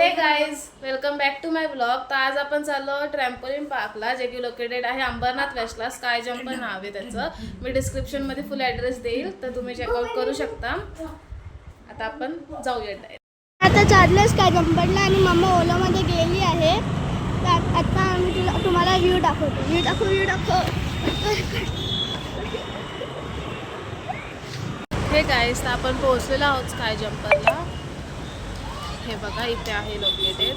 हे guys, welcome back to my blog. तर आज आपण चाललो ट्रॅम्पोलिन पार्कला, जे की लोकेटेड आहे अंबरनाथ वेस्टला. स्काय जम्पर नाव आहे त्याचं. मी डिस्क्रिप्शनमध्ये फुल ॲड्रेस देईल, तर तुम्ही चेकआउट करू शकता. आता आपण जाऊया. आता चाललो स्काय जम्परला आणि मम्मा ओलामध्ये गेली आहे. तर आता आम्ही तुम्हाला व्ह्यू दाखवतो. व्ह्यू दाखव. हे गाइज, तर आपण पोहोचलेलो आहोत स्काय जम्परला. हे बघा, इथे आहे लोकेटेड.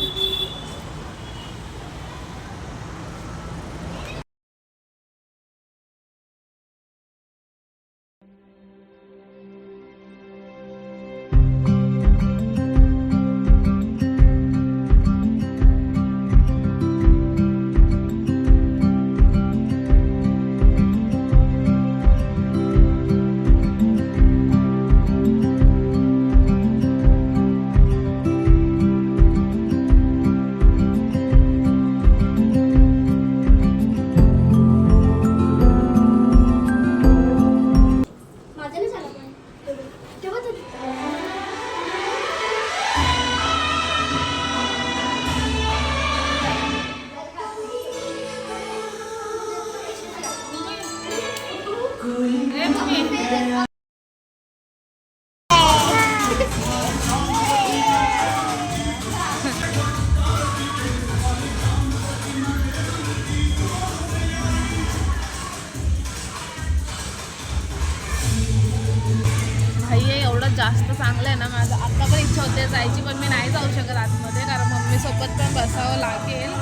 एवढं जास्त चांगलं आहे ना. माझं आता पण इच्छा होते जायची, पण मी नाही जाऊ शकत आतमध्ये, कारण मम्मीसोबत पण बसावं लागेल.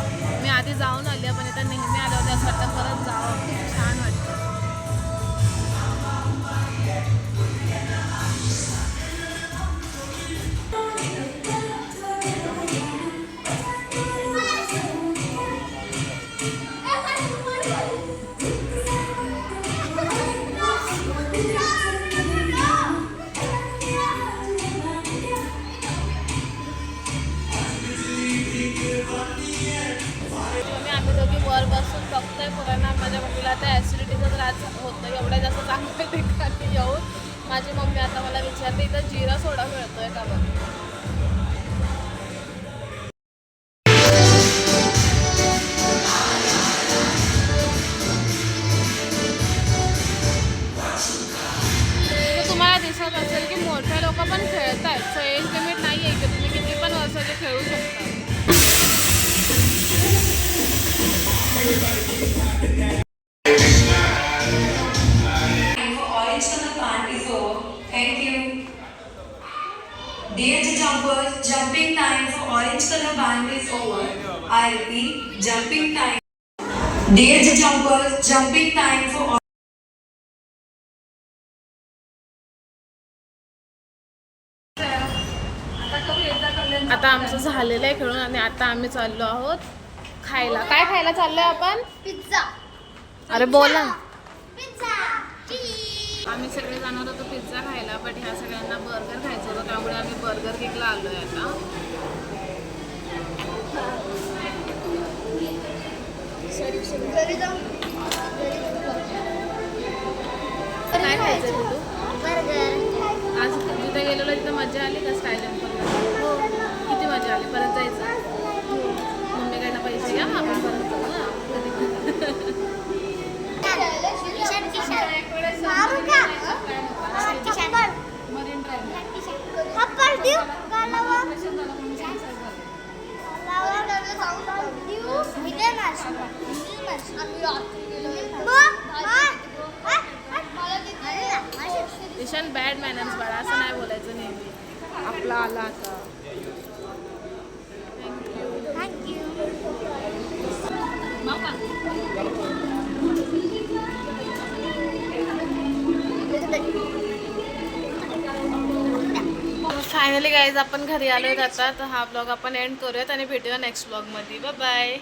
मी आधी जाऊन आली, पण इथं नेहमी आलं होतं, असं वाटतं परत जावं. खूप छान वाटतं. आम्ही दोघी वर बसून बघतोय पुराणा. माझ्या मम्मीला आता ॲसिडिटीचा त्रास होतो. एवढ्या जास्त चांगल्या ठिकाणी येऊन माझी मम्मी आता मला विचारते, इथं जिरा सोडा मिळतोय का बघ. तुम्हाला दिसत असेल की मोठे लोक पण खेळत आहेत. सो एज लिमिट नाही आहे की तुम्ही किती पण वर्षाचे खेळू शकता. Thank you. Dear jumpers, jumping time for orange color band is over. I repeat, jumping time. Dear jumpers, jumping time for आता आमचं झालेलं आहे खेळून आणि आता आम्ही चाललो आहोत खायला. काय खायला चाललोय आपण? पिझ्झा. अरे बोला. पिझ्झा. आम्ही सगळे जाणार होतो पिझ्झा खायला, पण ह्या सगळ्यांना बर्गर खायचं होतं, त्यामुळे आम्ही बर्गर किंगला आलोय. आता काय खायचं तुझं? आज तिथे गेलेलो, तिथं मजा आली का स्काय जम्परला? हो. किती मजा आली. परत जायचं? मम्मी काय ना पैसे घ्या, आपण परत जाऊ ना. मरीन ईशान बॅड मॅनर्स बाळा, असं नाही बोलायचं नेहमी. आपला आला आता. थँक्यू. फायनली गाईज आपण घरी आलोय आता. तर हा ब्लॉग आपण एंड करूयात आणि भेटूया नेक्स्ट ब्लॉगमध्ये. Bye bye.